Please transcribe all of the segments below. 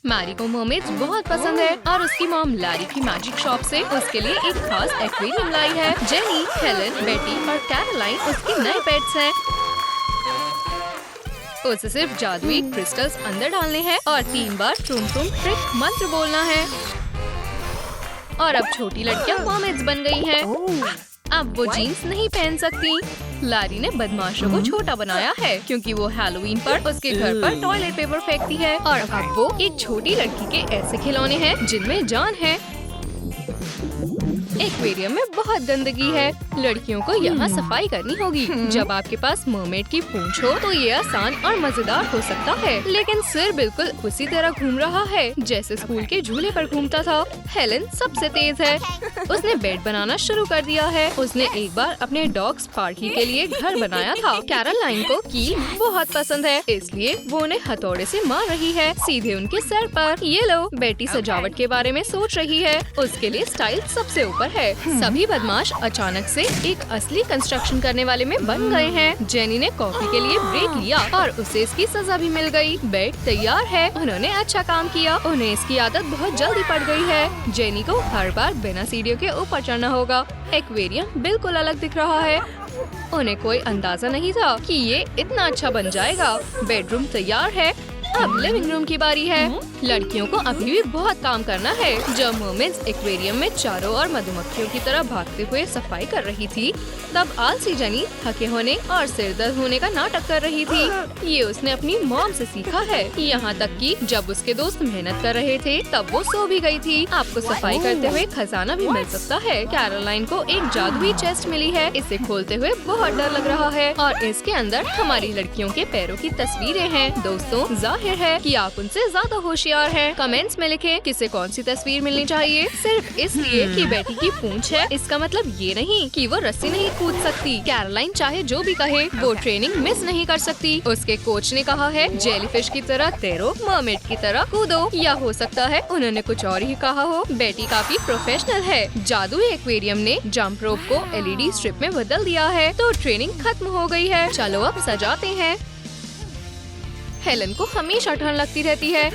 Mary को mermaids बहुत पसंद है और उसकी मॉम लैरी की मैजिक शॉप से उसके लिए एक खास एक्वेरियम लाई है। जेनी, हेलन, बेटी और कैरोलाइन उसके नए पेट्स हैं। उसे सिर्फ जादुई क्रिस्टल्स अंदर डालने हैं और 3 बार ट्रुम ट्रुम ट्रिक मंत्र बोलना है। और अब छोटी लड़कियां मरमेड्स बन गई हैं। अब वो जीन्स नहीं पहन सकती। लैरी ने बदमाशों को छोटा बनाया है क्योंकि वो हैलोवीन पर उसके घर पर टॉयलेट पेपर फेंकती है। और अब वो एक छोटी लड़की के ऐसे खिलौने हैं जिनमें जान है। एक्वेरियम में बहुत गंदगी है। लड़कियों को यहाँ सफाई करनी होगी। जब आपके पास मरमेड की पूंछ हो तो ये आसान और मजेदार हो सकता है, लेकिन सिर बिल्कुल उसी तरह घूम रहा है जैसे स्कूल के झूले पर घूमता था। हेलन सबसे तेज है। उसने बेड बनाना शुरू कर दिया है। उसने एक बार अपने डॉग स्पार्की के लिए घर बनाया था। कैरोलाइन को कील बहुत पसंद है, इसलिए वो उन्हें हथौड़े से मार रही है, सीधे उनके सर पर। ये लो, बेटी सजावट के बारे में सोच रही है। उसके लिए स्टाइल सबसे ऊपर है। सभी बदमाश अचानक से एक असली कंस्ट्रक्शन करने वाले में बन गए हैं। जेनी ने कॉफी के लिए ब्रेक लिया और उसे इसकी सजा भी मिल गई। बेड तैयार है। उन्होंने अच्छा काम किया। उन्हें इसकी आदत बहुत जल्दी पड़ गई है। जेनी को हर बार बिना सीढ़ियों के ऊपर चढ़ना होगा। एक्वेरियम बिल्कुल अलग दिख रहा है। उन्हें कोई अंदाजा नहीं था कि ये इतना अच्छा बन जाएगा। बेडरूम तैयार है। अब लिविंग रूम की बारी है। लड़कियों को अभी भी बहुत काम करना है। जब मरमेड्स एक्वेरियम में चारों ओर मधुमक्खियों की तरह भागते हुए सफाई कर रही थी, तब आलसी जेनी थके होने और सिर दर्द होने का नाटक कर रही थी। ये उसने अपनी मॉम से सीखा है। यहाँ तक कि जब उसके दोस्त मेहनत कर रहे थे तब वो सो भी गई थी। आपको सफाई करते हुए खजाना भी मिल सकता है। कैरोलाइन को एक जादुई चेस्ट मिली है। इसे खोलते हुए बहुत डर लग रहा है और इसके अंदर हमारी लड़कियों के पैरों की तस्वीरें हैं। दोस्तों, जाहिर है कि आप उनसे ज्यादा होशियार हैं। कमेंट्स में लिखें किसे कौन सी तस्वीर मिलनी चाहिए। सिर्फ इसलिए कि बेटी की पूंछ है, इसका मतलब ये नहीं कि वो रस्सी नहीं कूद सकती। कैरोलाइन चाहे जो भी कहे, वो ट्रेनिंग मिस नहीं कर सकती। उसके कोच ने कहा है जेलीफिश की तरह तैरो, मरमेड की तरह कूदो, या हो सकता है उन्होंने कुछ और ही कहा हो। बेटी काफी प्रोफेशनल है। जादुई एक्वेरियम ने जंप रोप को LED स्ट्रिप में बदल दिया है, तो ट्रेनिंग खत्म हो गई है। चलो अब सजाते हैं। हेलन को हमेशा ठंड लगती रहती है।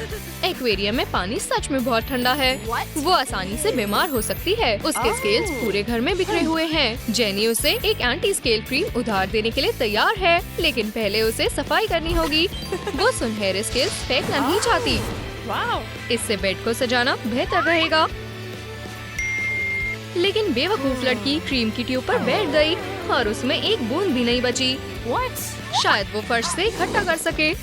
एक्वेरियम में पानी सच में बहुत ठंडा है। वो आसानी से बीमार हो सकती है। उसके स्केल्स पूरे घर में बिखरे हुए हैं। जेनी उसे एक एंटी स्केल क्रीम उधार देने के लिए तैयार है, लेकिन पहले उसे सफाई करनी होगी। वो सुनहरे स्केल्स फेंकना नहीं चाहती। इससे बेड को सजाना बेहतर रहेगा। लेकिन बेवकूफ लड़की क्रीम की ट्यूब पर बैठ गई और उसमें एक बूंद भी नहीं बची। शायद वो फर्श से इकट्ठा कर सके।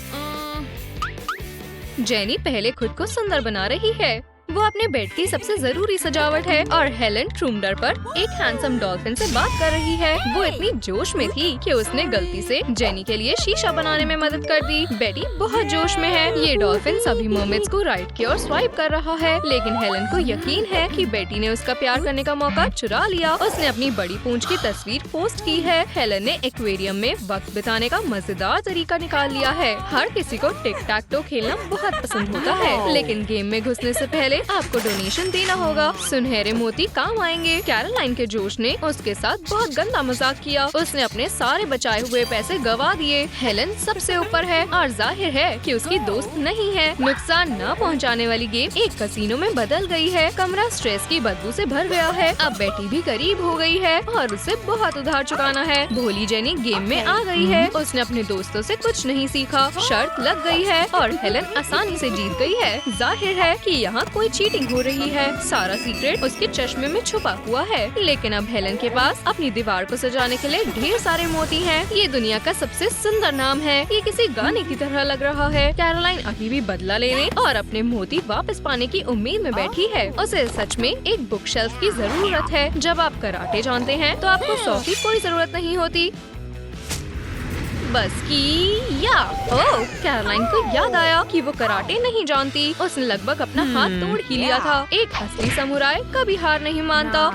जेनी पहले खुद को सुंदर बना रही है। वो अपने बेड की सबसे जरूरी सजावट है। और हेलन ट्रूमडर पर एक हैंडसम डॉल्फिन से बात कर रही है। वो इतनी जोश में थी कि उसने गलती से जेनी के लिए शीशा बनाने में मदद कर दी। बेटी बहुत जोश में है। ये डॉल्फिन सभी मरमेड्स को राइट की ओर स्वाइप कर रहा है, लेकिन हेलन को यकीन है कि बेटी ने उसका प्यार करने का मौका चुरा लिया। उसने अपनी बड़ी पूंछ की तस्वीर पोस्ट की है। हेलन ने एक्वेरियम में वक्त बिताने का मजेदार तरीका निकाल लिया है। हर किसी को टिक टैक टो खेलना बहुत पसंद होता है, लेकिन गेम में घुसने से पहले आपको डोनेशन देना होगा। सुनहरे मोती काम आएंगे। कैरोलाइन के जोश ने उसके साथ बहुत गंदा मजाक किया। उसने अपने सारे बचाए हुए पैसे गवा दिए। हेलन सबसे ऊपर है और जाहिर है कि उसकी दोस्त नहीं है। नुकसान न पहुंचाने वाली गेम एक कसीनो में बदल गई है। कमरा स्ट्रेस की बदबू से भर गया है। अब बेटी भी गरीब हो गई है और उसे बहुत उधार चुकाना है। भोली जेनी गेम में आ गई है। उसने अपने दोस्तों से कुछ नहीं सीखा। शर्त लग गई है और हेलन आसानी से जीत गई है। जाहिर है कि यहाँ कोई चीटिंग हो रही है। सारा सीक्रेट उसके चश्मे में छुपा हुआ है। लेकिन अब हेलन के पास अपनी दीवार को सजाने के लिए ढेर सारे मोती हैं। ये दुनिया का सबसे सुंदर नाम है। ये किसी गाने की तरह लग रहा है। कैरोलाइन अभी भी बदला लेने और अपने मोती वापस पाने की उम्मीद में बैठी है। उसे सच में एक बुक शेल्फ की जरूरत है। जब आप कराटे जानते हैं तो आपको 100 की कोई जरूरत नहीं होती। बस की या कैरोलाइन को याद आया कि वो कराटे नहीं जानती। उसने लगभग अपना हाथ तोड़ ही लिया था। एक असली समुराई कभी हार नहीं मानता।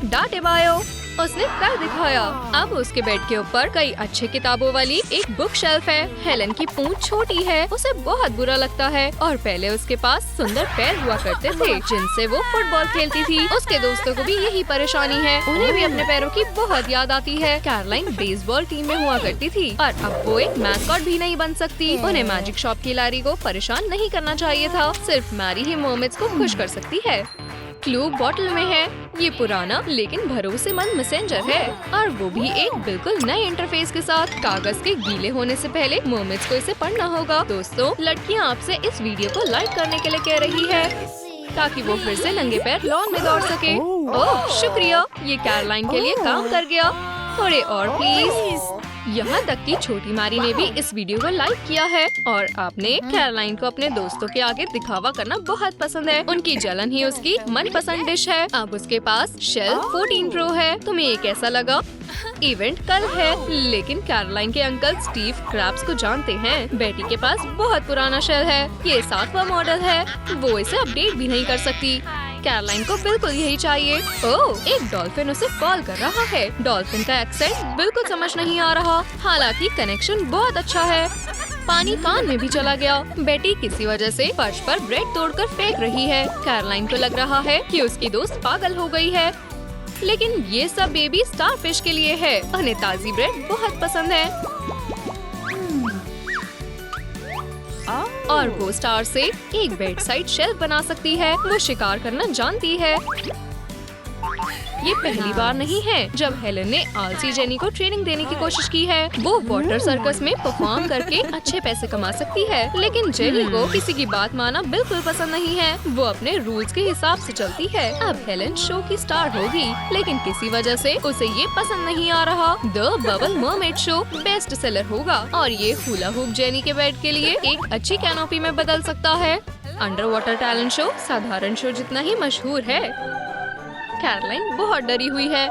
डांटे बायो। उसने कर दिखाया। अब उसके बेड के ऊपर कई अच्छे किताबों वाली एक बुक शेल्फ है। हेलन की पूंछ छोटी है, उसे बहुत बुरा लगता है और पहले उसके पास सुंदर पैर हुआ करते थे जिनसे वो फुटबॉल खेलती थी। उसके दोस्तों को भी यही परेशानी है, उन्हें भी अपने पैरों की बहुत याद आती है। कैरोलाइन बेसबॉल टीम में हुआ करती थी और अब वो एक मैस्कॉट भी नहीं बन सकती। उन्हें मैजिक शॉप की लारी को परेशान नहीं करना चाहिए था, सिर्फ मैरी ही मर्मेड्स को खुश कर सकती है। क्लू बॉटल में है। ये पुराना लेकिन भरोसेमंद मैसेंजर है और वो भी एक बिल्कुल नए इंटरफेस के साथ। कागज के गीले होने से पहले मर्मेड्स को इसे पढ़ना होगा। दोस्तों, लड़कियां आपसे इस वीडियो को लाइक करने के लिए कह रही है ताकि वो फिर से नंगे पैर लॉन में दौड़ सके। ओह शुक्रिया, ये कैरोलाइन के लिए काम कर गया। थोड़े और प्लीज। यहाँ तक कि छोटी मैरी ने भी इस वीडियो को लाइक किया है और आपने कैरोलाइन को अपने दोस्तों के आगे दिखावा करना बहुत पसंद है। उनकी जलन ही उसकी मनपसंद डिश है। अब उसके पास शेल 14 प्रो है। तुम्हें ये कैसा लगा? इवेंट कल है, लेकिन कैरोलाइन के अंकल स्टीव क्रैब्स को जानते हैं। बेटी के पास बहुत पुराना शेल है, ये 7वां मॉडल है। वो इसे अपडेट भी नहीं कर सकती। कैरोलाइन को बिल्कुल यही चाहिए। ओह, एक डॉल्फिन उसे कॉल कर रहा है। डॉल्फिन का एक्सेंट बिल्कुल समझ नहीं आ रहा, हालांकि कनेक्शन बहुत अच्छा है। पानी कान में भी चला गया। बेटी किसी वजह से फर्श पर ब्रेड तोड़कर फेंक रही है। कैरोलाइन को लग रहा है कि उसकी दोस्त पागल हो गई है, लेकिन ये सब बेबी स्टारफिश के लिए है। उन्हें ताज़ी ब्रेड बहुत पसंद है और वो स्टार से एक बेड साइड शेल्फ बना सकती है। वो शिकार करना जानती है। ये पहली बार नहीं है जब हेलन ने आलसी जेनी को ट्रेनिंग देने की कोशिश की है। वो वाटर सर्कस में परफॉर्म करके अच्छे पैसे कमा सकती है, लेकिन जेनी को किसी की बात मानना बिल्कुल पसंद नहीं है। वो अपने रूल्स के हिसाब से चलती है। अब हेलन शो की स्टार होगी, लेकिन किसी वजह से उसे ये पसंद नहीं आ रहा। The bubble mermaid show best seller होगा और ये हुला हुप जेनी के बेड के लिए एक अच्छी कैनोपी में बदल सकता है। अंडर वाटर टैलेंट शो साधारण शो जितना ही मशहूर है। कैरोलाइन बहुत डरी हुई है।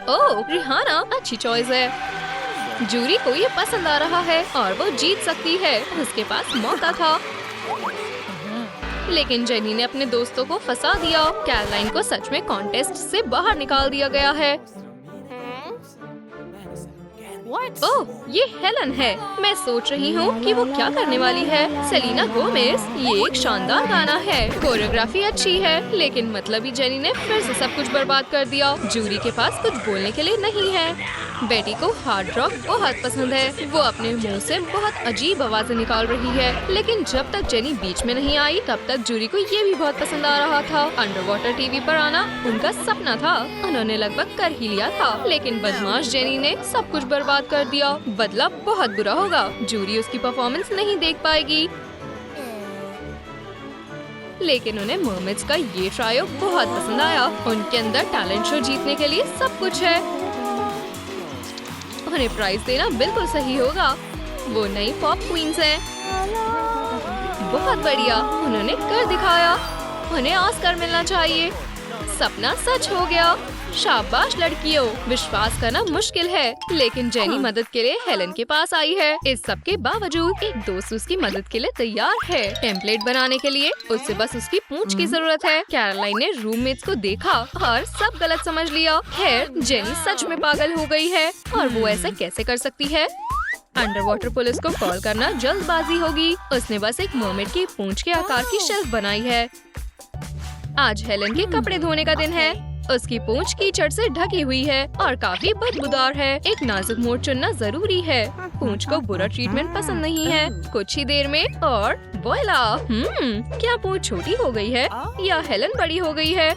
ओह, रिहाना अच्छी चॉइस है। जूरी को ये पसंद आ रहा है और वो जीत सकती है। उसके पास मौका था, लेकिन जेनी ने अपने दोस्तों को फंसा दिया। कैरोलाइन को सच में कॉन्टेस्ट से बाहर निकाल दिया गया है। ओह, ये हेलन है। मैं सोच रही हूँ कि वो क्या करने वाली है। सेलिना गोमेज, ये एक शानदार गाना है। कोरियोग्राफी अच्छी है, लेकिन मतलबी जेनी ने फिर से सब कुछ बर्बाद कर दिया। जूरी के पास कुछ बोलने के लिए नहीं है। बेटी को हार्ड रॉक बहुत पसंद है। वो अपने मुंह से बहुत अजीब आवाजें निकाल रही है, लेकिन जब तक जेनी बीच में नहीं आई तब तक जूरी को ये भी बहुत पसंद आ रहा था। अंडर वाटर टीवी पर आना उनका सपना था। उन्होंने लगभग कर ही लिया था, लेकिन बदमाश जेनी ने सब कुछ बर्बाद कर दिया। बदला बहुत बुरा होगा। जूरी उसकी परफॉर्मेंस नहीं देख पाएगी, लेकिन उन्हें मर्मेड्स का ये ट्रायो बहुत पसंद आया। उनके अंदर टैलेंट शो जीतने के लिए सब कुछ है। उन्हें प्राइज देना बिल्कुल सही होगा। वो नई पॉप क्वींस हैं। बहुत बढ़िया, उन्होंने कर दिखाया। उन्हें ऑस्कर मिलना चाहिए। सपना सच हो गया। शाबाश लड़कियों, विश्वास करना मुश्किल है, लेकिन जेनी मदद के लिए हेलन के पास आई है। इस सब के बावजूद एक दोस्त उसकी मदद के लिए तैयार है। टेम्पलेट बनाने के लिए उससे बस उसकी पूंछ की जरूरत है। कैरोलाइन ने रूममेट्स को देखा और सब गलत समझ लिया। खैर, जेनी सच में पागल हो गई है और वो ऐसा कैसे कर सकती है? अंडर वाटर पुलिस को कॉल करना जल्दबाजी होगी। उसने बस एक मर्मेड की पूंछ के आकार की शेल्फ बनाई है। आज हेलन के कपड़े धोने का दिन है। उसकी पूंछ कीचड़ से ढकी हुई है और काफी बदबूदार है। एक नाजुक मोड़ चुनना जरूरी है। पूंछ को बुरा ट्रीटमेंट पसंद नहीं है। कुछ ही देर में और वोइला! क्या पूंछ छोटी हो गई है या हेलन बड़ी हो गई है?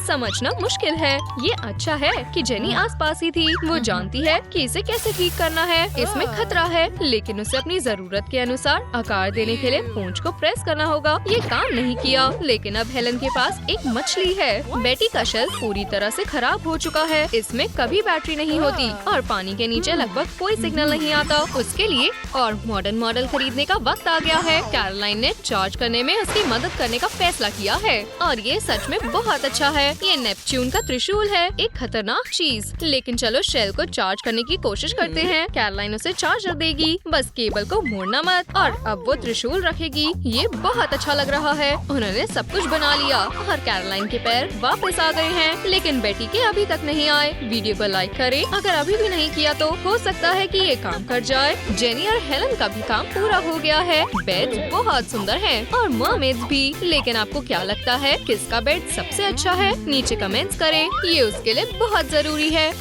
समझना मुश्किल है। ये अच्छा है कि जेनी आसपास ही थी। वो जानती है कि इसे कैसे ठीक करना है। इसमें खतरा है, लेकिन उसे अपनी जरूरत के अनुसार आकार देने के लिए पूंछ को प्रेस करना होगा। ये काम नहीं किया, लेकिन अब हेलन के पास एक मछली है। बेटी का शेल पूरी तरह से खराब हो चुका है। इसमें कभी बैटरी नहीं होती और पानी के नीचे लगभग कोई सिग्नल नहीं आता। उसके लिए और मॉडर्न मॉडल खरीदने का वक्त आ गया है। कैरोलाइन ने चार्ज करने में उसकी मदद करने का फैसला किया है और ये सच में बहुत अच्छा है। ये नेपच्यून का त्रिशूल है, एक खतरनाक चीज। लेकिन चलो शेल को चार्ज करने की कोशिश करते हैं। कैरोलाइन उसे चार्जर देगी, बस केबल को मोड़ना मत। और अब वो त्रिशूल रखेगी। ये बहुत अच्छा लग रहा है। उन्होंने सब कुछ बना लिया और कैरोलाइन के पैर वापस आ गए हैं। हैं, लेकिन बेटी के अभी तक नहीं आए। वीडियो को लाइक करें अगर अभी भी नहीं किया तो हो सकता है कि ये काम कर जाए। जेनी और हेलन का भी काम पूरा हो गया है। बेड बहुत सुंदर है और मरमेड्स भी। लेकिन आपको क्या लगता है किसका बेड सबसे अच्छा है? नीचे कमेंट्स करें, ये उसके लिए बहुत जरूरी है।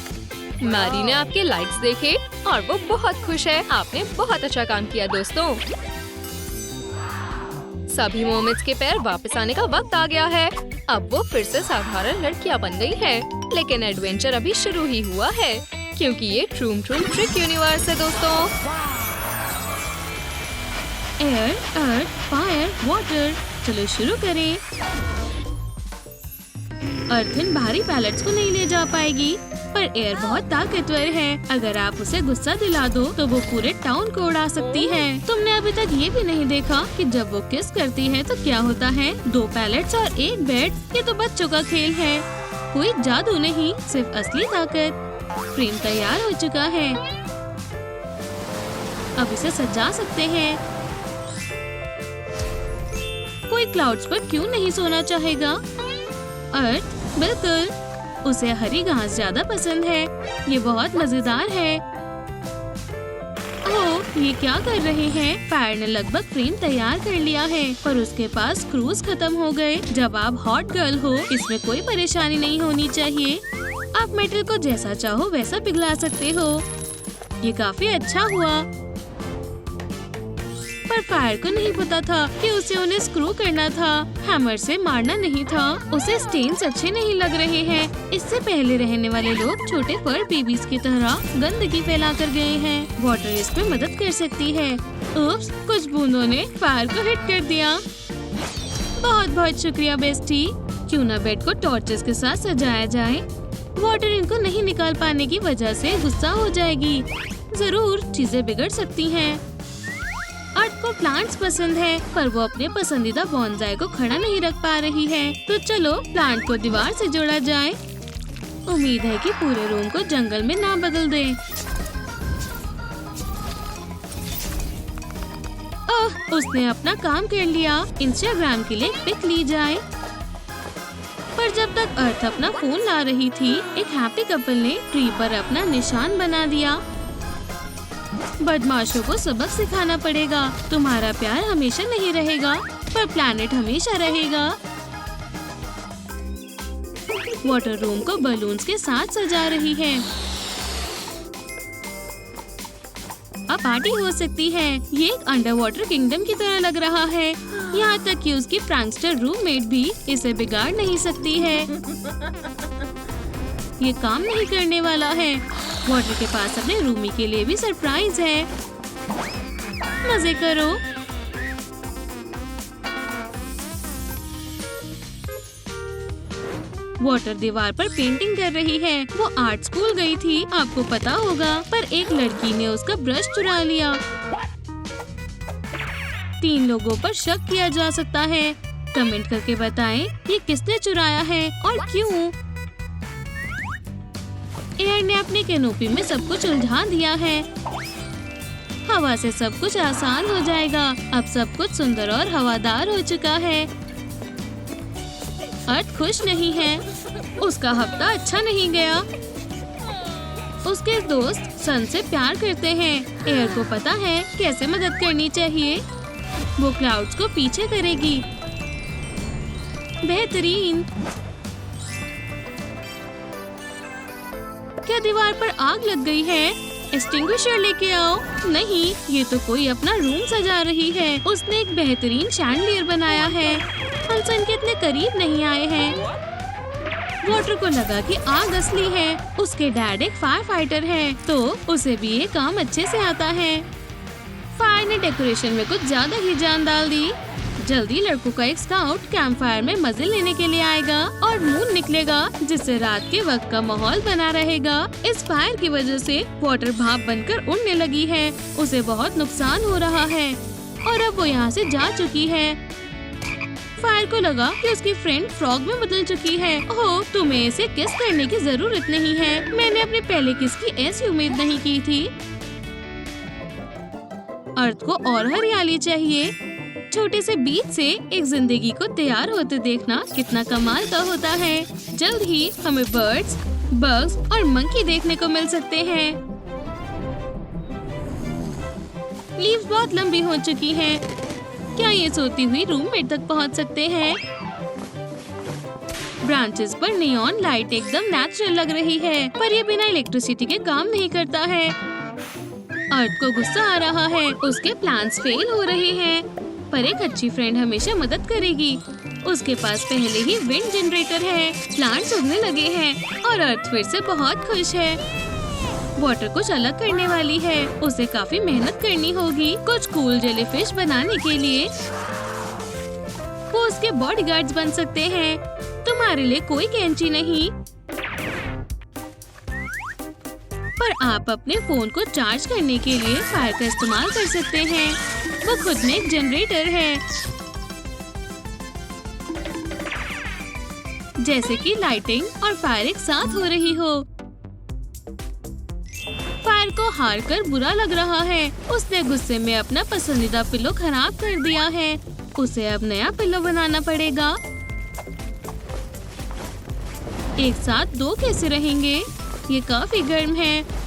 मैरी ने आपके लाइक्स देखे और वो बहुत खुश है। आपने बहुत अच्छा काम किया दोस्तों। सभी मोमेंट्स के पैर वापस आने का वक्त आ गया है। अब वो फिर से साधारण लड़कियां बन गई हैं। लेकिन एडवेंचर अभी शुरू ही हुआ है, क्योंकि ये ट्रूम ट्रिक यूनिवर्स है दोस्तों। एयर, अर्थ, फायर, वाटर, चलो शुरू करें। अर्थिन भारी पैलेट्स को नहीं ले जा पाएगी, पर एयर बहुत ताकतवर है। अगर आप उसे गुस्सा दिला दो तो वो पूरे टाउन को उड़ा सकती है। तुमने अभी तक ये भी नहीं देखा कि जब वो किस करती है तो क्या होता है? 2 पैलेट्स और 1 बेड, ये तो बच्चों का खेल है। कोई जादू नहीं, सिर्फ असली ताकत। फ्रेम तैयार हो चुका है, अब इसे सजा सकते हैं। कोई क्लाउड्स पर क्यों नहीं सोना चाहेगा? अर्थ बिल्कुल, उसे हरी घास ज्यादा पसंद है। ये बहुत मजेदार है। ओह, ये क्या कर रहे हैं? फायर ने लगभग फ्रेम तैयार कर लिया है, पर उसके पास स्क्रूज खत्म हो गए। जब आप हॉट गर्ल हो, इसमें कोई परेशानी नहीं होनी चाहिए। आप मेटल को जैसा चाहो वैसा पिघला सकते हो। ये काफी अच्छा हुआ, पर फायर को नहीं पता था कि उसे उन्हें स्क्रू करना था, हैमर से मारना नहीं था। उसे स्टेन्स अच्छे नहीं लग रहे हैं। इससे पहले रहने वाले लोग छोटे फर बेबीज की तरह गंदगी फैला कर गए हैं। वाटर इस पे मदद कर सकती है। उप्स, कुछ बूंदों ने फायर को हिट कर दिया। बहुत बहुत शुक्रिया बेस्टी। क्यों न बेड को टॉर्चेस के साथ सजाया जाए? वाटर इनको नहीं निकाल पाने की वजह से गुस्सा हो जाएगी। जरूर चीजें बिगड़ सकती हैं। अर्थ को प्लांट्स पसंद है, पर वो अपने पसंदीदा बॉन्साई को खड़ा नहीं रख पा रही है। तो चलो प्लांट को दीवार से जोड़ा जाए। उम्मीद है कि पूरे रूम को जंगल में ना बदल दे। ओह, उसने अपना काम कर लिया। इंस्टाग्राम के लिए पिक ली जाए। पर जब तक अर्थ अपना फोन ला रही थी, एक हैप्पी कपल ने ट्री पर अपना निशान बना दिया। बदमाशों को सबक सिखाना पड़ेगा। तुम्हारा प्यार हमेशा नहीं रहेगा, पर प्लैनेट हमेशा रहेगा। वाटर रूम को बलून्स के साथ सजा रही है। अब पार्टी हो सकती है। ये एक अंडर वाटर किंगडम की तरह लग रहा है। यहाँ तक कि उसकी प्रैंकस्टर रूममेट भी इसे बिगाड़ नहीं सकती है। ये काम नहीं करने वाला है। वाटर के पास अपने रूमी के लिए भी सरप्राइज है। मजे करो। वाटर दीवार पर पेंटिंग कर रही है। वो आर्ट स्कूल गई थी, आपको पता होगा, पर एक लड़की ने उसका ब्रश चुरा लिया। 3 लोगों पर शक किया जा सकता है। कमेंट करके बताएं ये किसने चुराया है और क्यों। एयर ने अपने कैनोपी में सब कुछ उलझा दिया है। हवा से सब कुछ आसान हो जाएगा। अब सब कुछ सुंदर और हवादार हो चुका है। अर्थ खुश नहीं है। उसका हफ्ता अच्छा नहीं गया। उसके दोस्त सन से प्यार करते हैं। एयर को पता है कैसे मदद करनी चाहिए। वो क्लाउड्स को पीछे करेगी। बेहतरीन। क्या दीवार पर आग लग गई है? एक्सटिंग्विशर लेके आओ। नहीं, ये तो कोई अपना रूम सजा रही है। उसने एक बेहतरीन शैंडलियर बनाया है। हम सन के इतने करीब नहीं आए हैं। वाटर को लगा कि आग असली है। उसके डैड एक फायर फाइटर है, तो उसे भी ये काम अच्छे से आता है। फायर ने डेकोरेशन में कुछ ज्यादा ही जान डाल दी। जल्दी लड़कों का एक स्काउट कैंप फायर में मजे लेने के लिए आएगा और मून निकलेगा, जिससे रात के वक्त का माहौल बना रहेगा। इस फायर की वजह से वाटर भाप बनकर उड़ने लगी है। उसे बहुत नुकसान हो रहा है और अब वो यहाँ से जा चुकी है। फायर को लगा कि उसकी फ्रेंड फ्रॉग में बदल चुकी है। ओह, तुम्हें इसे किस करने की जरूरत नहीं है। मैंने अपने पहले किस की ऐसी उम्मीद नहीं की थी। अर्थ को और हरियाली चाहिए। छोटे से बीज से एक जिंदगी को तैयार होते देखना कितना कमाल का होता है। जल्द ही हमें बर्ड्स, बग्स और मंकी देखने को मिल सकते हैं। लीव्स बहुत लंबी हो चुकी हैं। क्या ये सोती हुई रूममेट तक पहुंच सकते हैं? ब्रांचेस पर नियॉन लाइट एकदम नेचुरल लग रही है, पर ये बिना इलेक्ट्रिसिटी के काम नहीं करता है। अर्थ को गुस्सा आ रहा है, उसके प्लान्स फेल हो रहे हैं, पर एक अच्छी फ्रेंड हमेशा मदद करेगी। उसके पास पहले ही विंड जनरेटर है, प्लांट्स उगने लगे हैं और अर्थ फिर से बहुत खुश है। वाटर कुछ अलग करने वाली है, उसे काफी मेहनत करनी होगी कुछ कूल जेलीफिश बनाने के लिए। वो उसके बॉडीगार्ड्स बन सकते हैं। तुम्हारे लिए कोई कैंची नहीं, पर आप अपने फोन को चार्ज करने के लिए फायर का इस्तेमाल कर सकते हैं। वो खुद में एक जनरेटर है, जैसे कि लाइटिंग और फायर एक साथ हो रही हो। फायर को हार कर बुरा लग रहा है। उसने गुस्से में अपना पसंदीदा पिलो खराब कर दिया है। उसे अब नया पिलो बनाना पड़ेगा। एक साथ दो कैसे रहेंगे? ये काफी गर्म है।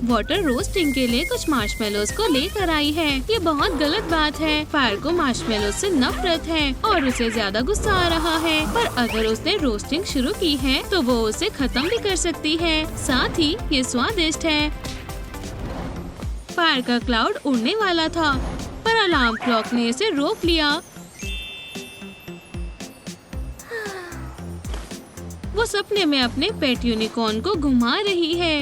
वाटर रोस्टिंग के लिए कुछ मार्शमेलोज को लेकर आई है। ये बहुत गलत बात है। फायर को मार्शमेलोज से नफरत है और उसे ज्यादा गुस्सा आ रहा है, पर अगर उसने रोस्टिंग शुरू की है तो वो उसे खत्म भी कर सकती है। साथ ही ये स्वादिष्ट है। फायर का क्लाउड उड़ने वाला था, पर अलार्म क्लॉक ने इसे रोक लिया। वो सपने में अपने पेट यूनिकॉर्न को घुमा रही है।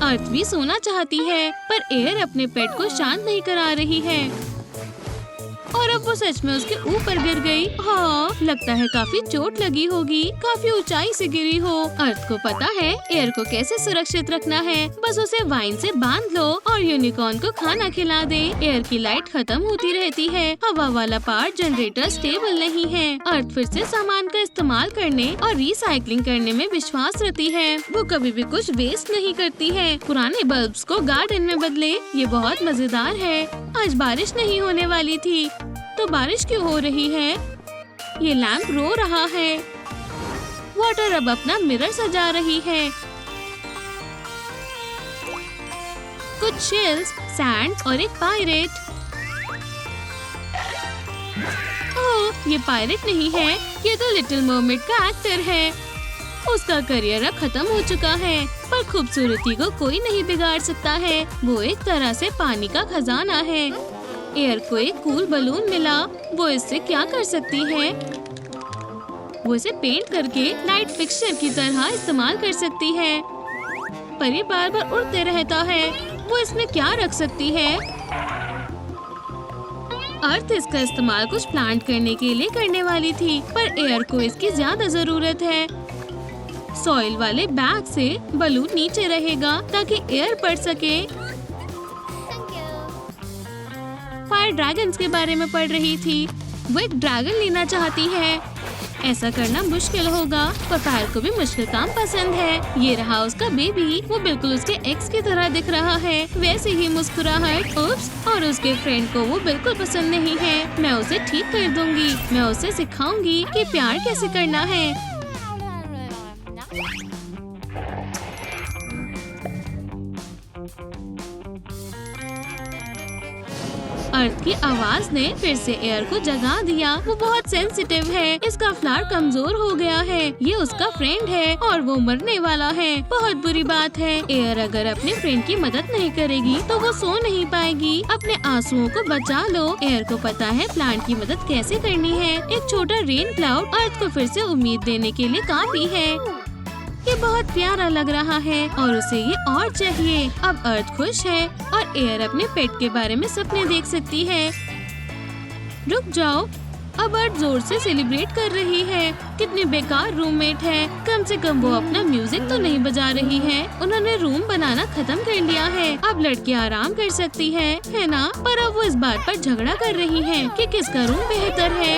अर्थ भी सोना चाहती है, पर एयर अपने पेट को शांत नहीं करा रही है और अब वो सच में उसके ऊपर गिर गई। हाँ, लगता है काफी चोट लगी होगी, काफी ऊंचाई से गिरी हो। अर्थ को पता है एयर को कैसे सुरक्षित रखना है। बस उसे वाइन से बांध लो और यूनिकॉर्न को खाना खिला दे। एयर की लाइट खत्म होती रहती है। हवा वाला पार्ट जनरेटर स्टेबल नहीं है। अर्थ फिर से सामान का इस्तेमाल करने और रिसाइकलिंग करने में विश्वास रखती है। वो कभी भी कुछ वेस्ट नहीं करती है। पुराने बल्ब्स को गार्डन में बदले। ये बहुत मजेदार है। आज बारिश नहीं होने वाली थी, तो बारिश क्यों हो रही है? ये लैंप रो रहा है। वाटर अब अपना मिरर सजा रही है। कुछ शेल्स, सैंड और एक पायरेट। ओह, ये पायरेट नहीं है, ये तो लिटिल मरमेड का एक्टर है। उसका करियर अब खत्म हो चुका है, पर खूबसूरती को कोई नहीं बिगाड़ सकता है। वो एक तरह से पानी का खजाना है। एयर को एक कूल बलून मिला। वो इससे क्या कर सकती है? वो इसे पेंट करके लाइट फिक्सचर की तरह इस्तेमाल कर सकती है, पर ये बार बार उड़ते रहता है। वो इसमें क्या रख सकती है? अर्थ इसका इस्तेमाल कुछ प्लांट करने के लिए करने वाली थी, पर एयर को इसकी ज्यादा जरूरत है। सॉइल वाले बैग से बलून नीचे रहेगा ताकि एयर पड़ सके। फायर ड्रैगन्स के बारे में पढ़ रही थी। वो एक ड्रैगन लेना चाहती है। ऐसा करना मुश्किल होगा, पर फायर को भी मुश्किल काम पसंद है। ये रहा उसका बेबी। वो बिल्कुल उसके एक्स की तरह दिख रहा है, वैसे ही मुस्कुराहट। उप्स, और उसके फ्रेंड को वो बिल्कुल पसंद नहीं है। मैं उसे ठीक कर दूंगी। मैं उसे सिखाऊंगी कि प्यार कैसे करना है। अर्थ की आवाज ने फिर से एयर को जगा दिया। वो बहुत सेंसिटिव है। इसका फ्लावर कमजोर हो गया है। ये उसका फ्रेंड है और वो मरने वाला है। बहुत बुरी बात है। एयर अगर अपने फ्रेंड की मदद नहीं करेगी तो वो सो नहीं पाएगी। अपने आंसुओं को बचा लो। एयर को पता है प्लांट की मदद कैसे करनी है। एक छोटा रेन क्लाउड अर्थ को फिर से उम्मीद देने के लिए काफी है। ये बहुत प्यारा लग रहा है और उसे ये और चाहिए। अब अर्थ खुश है और एयर अपने पेट के बारे में सपने देख सकती है। रुक जाओ, अब अर्थ जोर से सेलिब्रेट कर रही है। कितनी बेकार रूममेट है। कम से कम वो अपना म्यूजिक तो नहीं बजा रही है। उन्होंने रूम बनाना खत्म कर लिया है। अब लड़की आराम कर सकती है ना? पर अब वो इस बात पर झगड़ा कर रही है कि किसका रूम बेहतर है।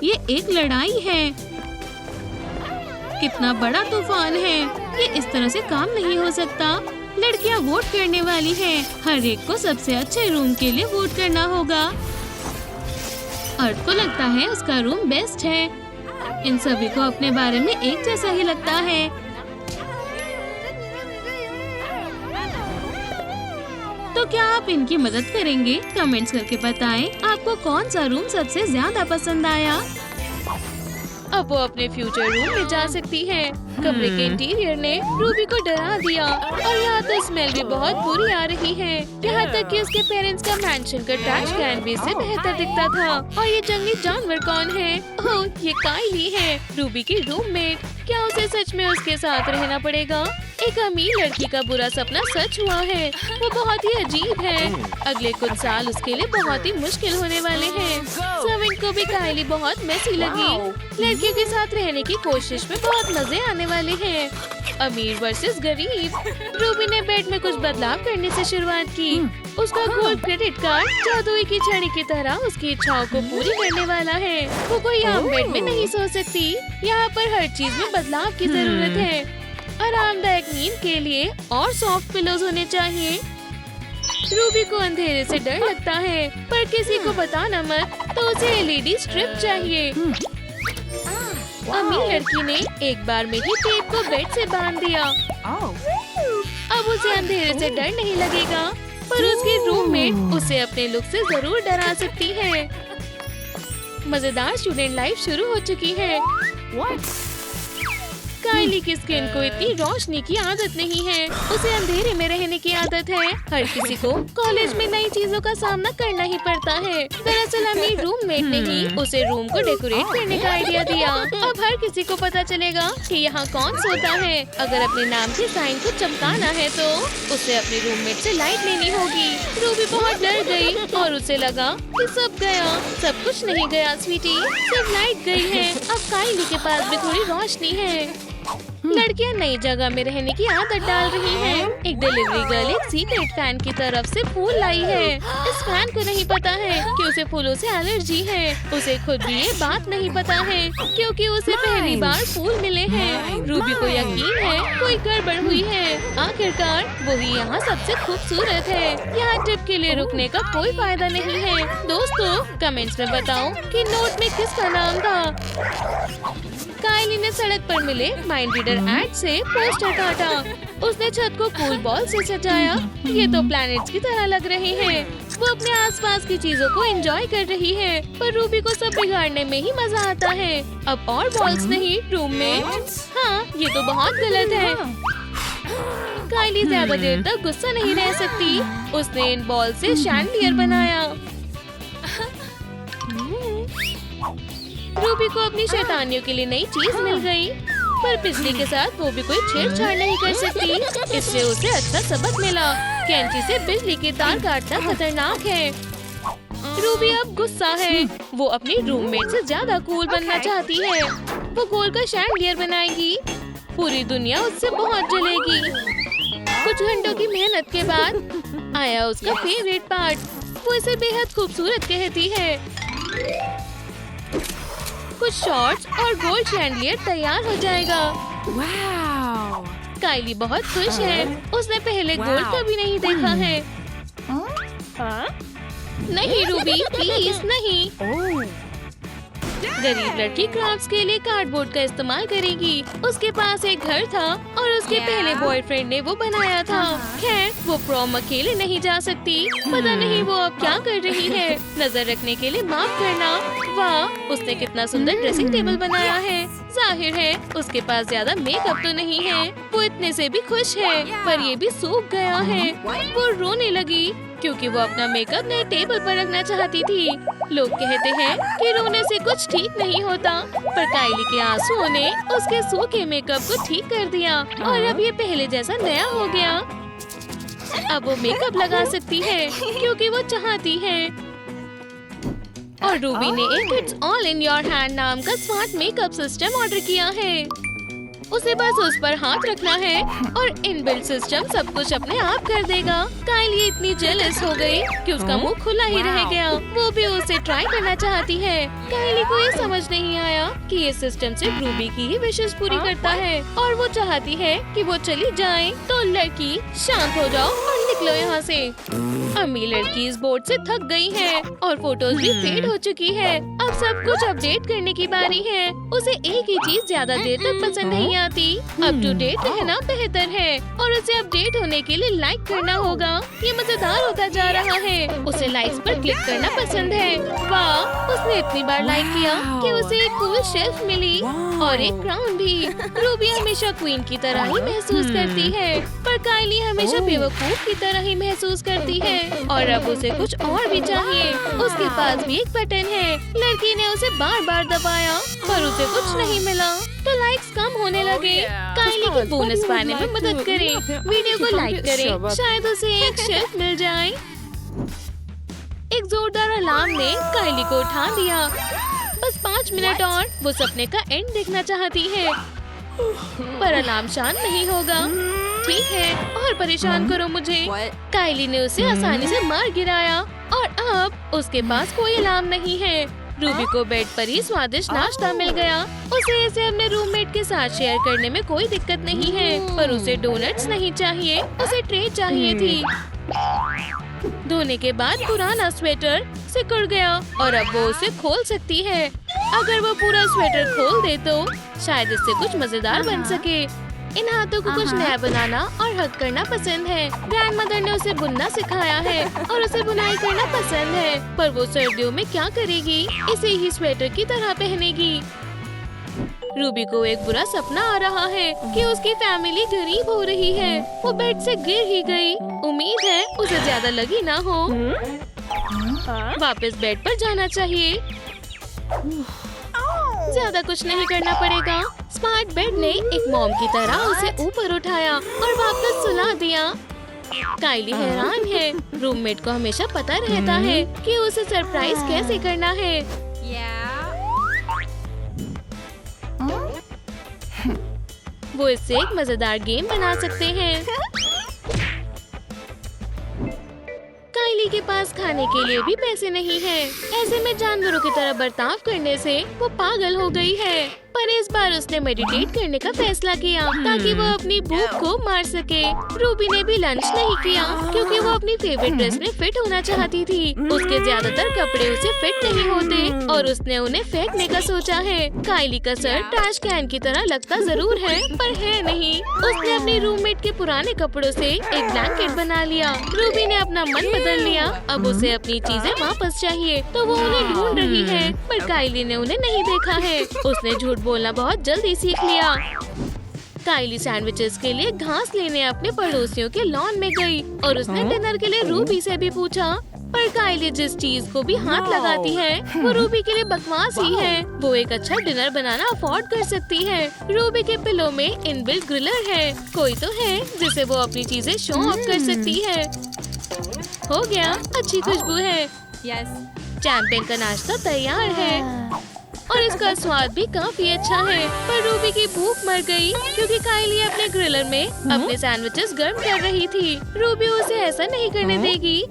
ये एक लड़ाई है। कितना बड़ा तूफान है। ये इस तरह से काम नहीं हो सकता। लड़कियां वोट करने वाली हैं। हर एक को सबसे अच्छे रूम के लिए वोट करना होगा। अर्थ को लगता है उसका रूम बेस्ट है। इन सभी को अपने बारे में एक जैसा ही लगता है। तो क्या आप इनकी मदद करेंगे? कमेंट्स करके बताएं आपको कौन सा रूम सबसे ज्यादा पसंद आया। अब वो अपने फ्यूचर रूम में जा सकती है। कमरे के इंटीरियर ने रूबी को डरा दिया और यहाँ तो स्मेल भी बहुत बुरी आ रही है। यहाँ तक कि उसके पेरेंट्स का मैंशन का ट्रैश कैन भी इससे बेहतर दिखता था। और ये जंगली जानवर कौन है? ओह, ये काइली है, रूबी की रूममेट। क्या उसे सच में उसके साथ रहना पड़ेगा? एक अमीर लड़की का बुरा सपना सच हुआ है। वो बहुत ही अजीब है। अगले कुछ साल उसके लिए बहुत ही मुश्किल होने वाले हैं। सविन को भी काइली बहुत मैसी लगी। लड़कियों के साथ रहने की कोशिश में बहुत मजे आने वाले हैं। अमीर वर्सेस गरीब। रूबी ने बेड में कुछ बदलाव करने से शुरुआत की। उसका गोल्ड क्रेडिट कार्ड जादुई की छड़ी की तरह उसकी इच्छाओं को पूरी करने वाला है। वो कोई आम बेड में नहीं सो सकती। यहाँ पर हर चीज में बदलाव की जरूरत है। आरामदायक नींद के लिए और सॉफ्ट पिलोज होने चाहिए। रूबी को अंधेरे से डर लगता है, पर किसी को बताना मत। तो उसे एलईडी स्ट्रिप चाहिए। अमीर लड़की ने एक बार में ही टेप को बेड से बांध दिया। अब उसे अंधेरे से डर नहीं लगेगा, पर उसकी रूममेट उसे अपने लुक से जरूर डरा सकती है। मजेदार स्टूडेंट लाइफ शुरू हो चुकी है। काइली की स्किन को इतनी रोशनी की आदत नहीं है। उसे अंधेरे में रहने की आदत है। हर किसी को कॉलेज में नई चीजों का सामना करना ही पड़ता है। दरअसल अमीर रूममेट ने ही उसे रूम को डेकोरेट करने का आइडिया दिया। अब हर किसी को पता चलेगा कि यहाँ कौन सोता है। अगर अपने नाम के साइन को चमकाना है तो उसे अपने रूममेट से लाइट लेनी होगी। रूबी बहुत डर गई और उसे लगा कि सब गया। सब कुछ नहीं गया स्वीटी, सिर्फ लाइट गई है। अब काइली के पास भी थोड़ी रोशनी है। लड़कियां नई जगह में रहने की आदत डाल रही हैं। एक डिलीवरी गर्ल एक सीक्रेट फैन की तरफ से फूल लाई है। इस फैन को नहीं पता है कि उसे फूलों से एलर्जी है। उसे खुद भी ये बात नहीं पता है, क्योंकि उसे पहली बार फूल मिले हैं। रूबी को यकीन है कोई गड़बड़ हुई है। आखिरकार वही यहाँ सबसे खूबसूरत है। यहाँ ट्रिप के लिए रुकने का कोई फायदा नहीं है। दोस्तों कमेंट्स में बताओ कि नोट में किसका नाम था। काइली ने सड़क पर मिले माइंड रीडर एड से पोस्टर काटा। उसने छत को कूल बॉल से सजाया। ये तो प्लैनेट्स की तरह लग रहे हैं। वो अपने आसपास की चीजों को एंजॉय कर रही है, पर रूबी को सब बिगाड़ने में ही मजा आता है। अब और बॉल्स नहीं रूम में। हाँ, ये तो बहुत गलत है। काइली ज्यादा देर तक गुस्सा नहीं रह सकती। उसने इन बॉल से शैंडलियर बनाया। रूबी को अपनी शैतानियों के लिए नई चीज मिल गई, पर बिजली के साथ वो भी कोई छेड़छाड़ नहीं कर सकती। इससे उसे अच्छा सबक मिला। कैंची से बिजली के तार काटना खतरनाक है। रूबी अब गुस्सा है। वो अपनी रूममेट से ज्यादा कूल बनना चाहती है। वो गोल का शैंडलियर बनाएगी। पूरी दुनिया उससे बहुत जलेगी। कुछ घंटों की मेहनत के बाद आया उसका फेवरेट पार्ट। वो इसे बेहद खूबसूरत कहती है। कुछ शॉर्ट्स और गोल्ड शैंडलियर तैयार हो जाएगा। वाव! काइली बहुत खुश है। उसने पहले गोल्ड कभी नहीं देखा है। नहीं रूबी, प्लीज नहीं। गरीब लड़की क्राफ्ट्स के लिए कार्डबोर्ड का इस्तेमाल करेगी। उसके पास एक घर था और उसके पहले बॉयफ्रेंड ने वो बनाया था। खैर वो प्रॉम अकेले नहीं जा सकती। पता नहीं वो अब क्या कर रही है। नजर रखने के लिए माफ करना। वाह, उसने कितना सुंदर ड्रेसिंग टेबल बनाया है। जाहिर है उसके पास ज्यादा मेकअप तो नहीं है। वो इतने से भी खुश है, पर ये भी सूख गया है। वो रोने लगी क्योंकि वो अपना मेकअप नए टेबल पर रखना चाहती थी। लोग कहते हैं कि रोने से कुछ ठीक नहीं होता, पर काइली के आंसुओं ने उसके सूखे मेकअप को ठीक कर दिया और अब ये पहले जैसा नया हो गया। अब वो मेकअप लगा सकती है क्योंकि वो चाहती है। और रूबी ने एक it's all in your hand नाम का स्मार्ट मेकअप सिस्टम ऑर्डर किया है। उसे बस उस पर हाथ रखना है और इनबिल्ट सिस्टम सब कुछ अपने आप कर देगा। काइली इतनी जेलस हो गई कि उसका मुंह खुला ही रह गया। वो भी उसे ट्राई करना चाहती है। काइली को ये समझ नहीं आया कि ये सिस्टम सिर्फ रूबी की ही विशेष पूरी करता है और वो चाहती है कि वो चली जाए। तो लड़की शांत हो जाओ और निकलो यहाँ से। अम्मी लड़की इस बोर्ड से थक गई है और फोटोज भी फेड हो चुकी है। अब सब कुछ अपडेट करने की बारी है। उसे एक ही चीज ज्यादा देर तक पसंद नहीं आती। अप टू डेट रहना बेहतर है और उसे अपडेट होने के लिए लाइक करना होगा। ये मजेदार होता जा रहा है। उसे लाइक्स पर क्लिक करना पसंद है। वाह, उसने इतनी बार लाइक किया कि उसे एक कूल शेल्फ मिली और एक क्राउन भी। रूबी हमेशा क्वीन की तरह ही महसूस करती है, पर काइली हमेशा बेवकूफ की तरह ही महसूस करती है और अब उसे कुछ और भी चाहिए। उसके पास भी एक बटन है। लड़की ने उसे बार बार दबाया पर उसे कुछ नहीं मिला तो लाइक्स कम होने लगे। काइली की बोनस पाने में मदद करें। वीडियो को लाइक करें, शायद उसे एक शेल्फ मिल जाए। एक जोरदार अलार्म ने काइली को उठा दिया। बस 5 मिनट और वो सपने का एंड देखना चाहती है, पर अलार्म शांत नहीं होगा। ठीक है, और परेशान करो मुझे। काइली ने उसे आसानी से मार गिराया और अब उसके पास कोई अलार्म नहीं है। रूबी को बेड पर ही स्वादिष्ट नाश्ता मिल गया। उसे इसे अपने रूममेट के साथ शेयर करने में कोई दिक्कत नहीं है, पर उसे डोनट्स नहीं चाहिए, उसे ट्रे चाहिए थी। धोने के बाद पुराना स्वेटर सिकुड़ गया और अब वो उसे खोल सकती है। अगर वो पूरा स्वेटर खोल दे तो शायद इससे कुछ मजेदार बन सके। इन हाथों को कुछ नया बनाना और हक करना पसंद है। ग्रैंडमदर ने उसे बुनना सिखाया है और उसे बुनाई करना पसंद है, पर वो सर्दियों में क्या करेगी? इसे ही स्वेटर की तरह पहनेगी। रूबी को एक बुरा सपना आ रहा है कि उसकी फैमिली गरीब हो रही है। वो बेड से गिर ही गई। उम्मीद है उसे ज्यादा लगी ना हो। वापस बेड पर जाना चाहिए। ज्यादा कुछ नहीं करना पड़ेगा। स्मार्ट बेड ने एक मॉम की तरह उसे ऊपर उठाया और वापस सुला दिया। काइली हैरान है। रूममेट को हमेशा पता रहता है कि उसे सरप्राइज कैसे करना है। वो इससे एक मजेदार गेम बना सकते हैं। काइली के पास खाने के लिए भी पैसे नहीं है। ऐसे में जानवरों की तरह बर्ताव करने से वो पागल हो गई है। पर इस बार उसने मेडिटेट करने का फैसला किया ताकि वो अपनी भूख को मार सके। रूबी ने भी लंच नहीं किया क्योंकि वो अपनी फेवरेट ड्रेस में फिट होना चाहती थी। उसके ज्यादातर कपड़े उसे फिट नहीं होते और उसने उन्हें फेंकने का सोचा है। काइली का सर ट्रैश कैन की तरह लगता जरूर है, पर है नहीं। उसने अपने रूममेट के पुराने कपड़ों से एक ब्लैंकेट बना लिया। रूबी ने अपना मन बदल लिया। अब उसे अपनी चीजें वापस चाहिए, तो वो उन्हें ढूंढ रही है, पर काइली ने उन्हें नहीं देखा है। उसने झूठ बोलना बहुत जल्दी सीख लिया। काइली सैंडविचेस के लिए घास लेने अपने पड़ोसियों के लॉन में गई और उसने डिनर के लिए रूबी से भी पूछा, पर काइली जिस चीज को भी हाथ लगाती है वो रूबी के लिए बकवास ही है। वो एक अच्छा डिनर बनाना अफोर्ड कर सकती है। रूबी के पिलो में इनबिल्ट ग्रिलर है। कोई तो है जिसे वो अपनी चीजें शो ऑफ कर सकती है। हो गया, अच्छी खुशबू है। चैंपियन का नाश्ता तैयार है और इसका स्वाद भी काफी अच्छा है। पर रूबी की भूख मर गई क्योंकि काइली अपने ग्रिलर में अपने सैंडविचेस गर्म कर रही थी। रूबी उसे ऐसा नहीं करने देगी।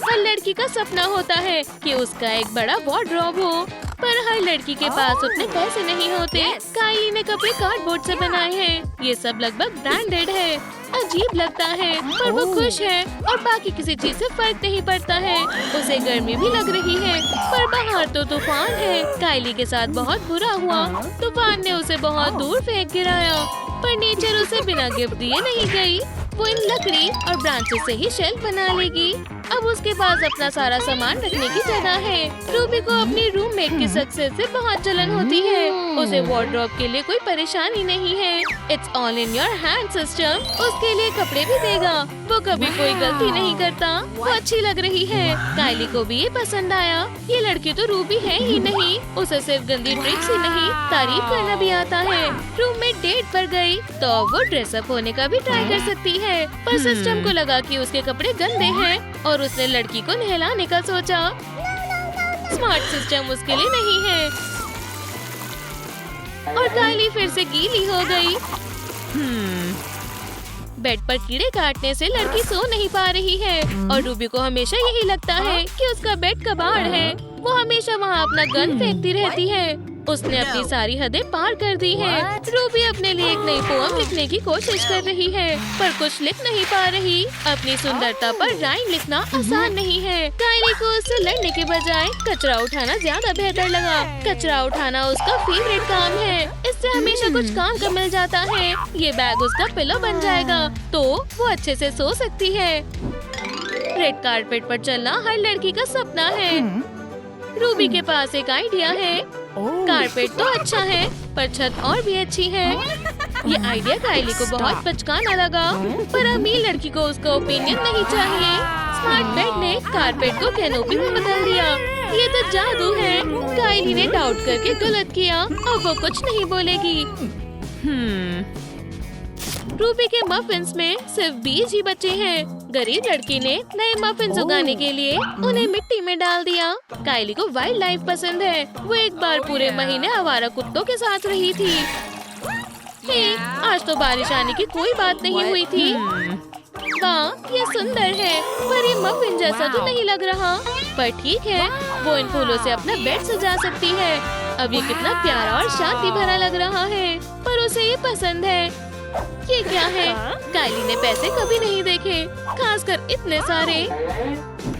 हर लड़की का सपना होता है कि उसका एक बड़ा वार्डरोब हो, पर हर लड़की के पास उतने पैसे नहीं होते। काइली ने कपड़े कार्डबोर्ड से बनाए हैं। ये सब लगभग ब्रांडेड है। अजीब लगता है, पर वो खुश है और बाकी किसी चीज से फर्क नहीं पड़ता है। उसे गर्मी भी लग रही है, पर बाहर तो तूफान है। काइली के साथ बहुत बुरा हुआ। तूफान ने उसे बहुत दूर फेंक गिराया, पर नेचर उसे बिना गिफ्ट दिए नहीं गई। वो इन लकड़ी और ब्रांचेस से ही शेल्फ बना लेगी। अब उसके पास अपना सारा सामान रखने की जगह है। रूबी को अपनी रूममेट की सक्सेस से बहुत जलन होती है। उसे वार्डरोब के लिए कोई परेशानी नहीं है। It's all in your hand system उसके लिए कपड़े भी देगा। वो कभी कोई गलती नहीं करता। वो अच्छी लग रही है। काइली को भी ये पसंद आया। ये लड़की तो रूबी है ही नहीं, उसे सिर्फ गंदी ट्रिक्स ही नहीं तारीफ करना भी आता है। रूममेट डेट पर गई तो अब वो ड्रेसअप होने का भी ट्राई कर सकती है, पर सिस्टम को लगा कि उसके कपड़े गंदे हैं और उसने लड़की को नहलाने का सोचा। स्मार्ट सिस्टम उसके लिए नहीं है। और कायली फिर से गीली हो गई। बेड पर कीड़े काटने से लड़की सो नहीं पा रही है और रूबी को हमेशा यही लगता है कि उसका बेड कबाड़ है। वो हमेशा वहाँ अपना गन फेंकती रहती है। उसने अपनी सारी हदें पार कर दी है। रूबी अपने लिए एक नई पोएम लिखने की कोशिश कर रही है पर कुछ लिख नहीं पा रही। अपनी सुंदरता पर राइम लिखना आसान नहीं है। कायली को उससे लड़ने के बजाय कचरा उठाना ज्यादा बेहतर लगा। कचरा उठाना उसका फेवरेट काम है। इससे हमेशा कुछ काम का मिल जाता है। ये बैग उसका पिलो बन जाएगा तो वो अच्छे से सो सकती है। रेड कारपेट पर चलना हर लड़की का सपना है। रूबी के पास एक आइडिया है। कारपेट तो अच्छा है पर छत और भी अच्छी है। ये आइडिया कायली को बहुत बचकाना लगा पर अमीर लड़की को उसका ओपिनियन नहीं चाहिए। स्मार्ट बेड ने कारपेट को कैनोपी में बदल दिया। ये तो जादू है। कायली ने डाउट करके गलत किया और वो कुछ नहीं बोलेगी। रूबी के मफिन्स में सिर्फ बीज ही बचे हैं। गरीब लड़की ने नए मफिन्स उगाने के लिए उन्हें मिट्टी में डाल दिया। कायली को वाइल्ड लाइफ पसंद है। वो एक बार पूरे महीने आवारा कुत्तों के साथ रही थी। आज तो बारिश आने की कोई बात नहीं हुई थी। वाह, ये सुंदर है पर ये मफिन जैसा तो नहीं लग रहा। पर ठीक है, वो इन फूलों से अपना बेड सजा सकती है। अब ये कितना प्यारा और शांति भरा लग रहा है पर उसे ये पसंद है। ये क्या है? कायली ने पैसे कभी नहीं देखे, खासकर इतने सारे।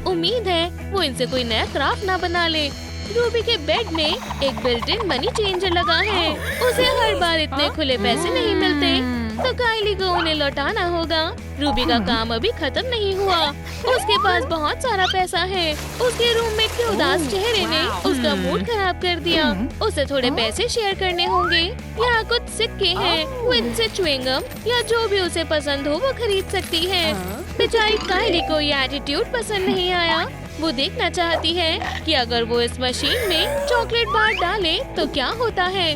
उम्मीद है वो इनसे कोई नया क्राफ्ट ना बना ले। रूबी के बेड में एक बिल्ट इन मनी चेंजर लगा है। उसे हर बार इतने खुले पैसे नहीं मिलते तो कायली को उन्हें लौटाना होगा। रूबी का काम अभी खत्म नहीं हुआ। उसके पास बहुत सारा पैसा है। उसके रूममेट के उदास चेहरे ने उसका मूड खराब कर दिया। उसे थोड़े पैसे शेयर करने होंगे। यहाँ कुछ सिक्के हैं। वो इनसे च्युइंगम या जो भी उसे पसंद हो वो खरीद सकती है। बेचारी कायली को ये एटीट्यूड पसंद नहीं आया। वो देखना चाहती है कि अगर वो इस मशीन में चॉकलेट बार डाले तो क्या होता है।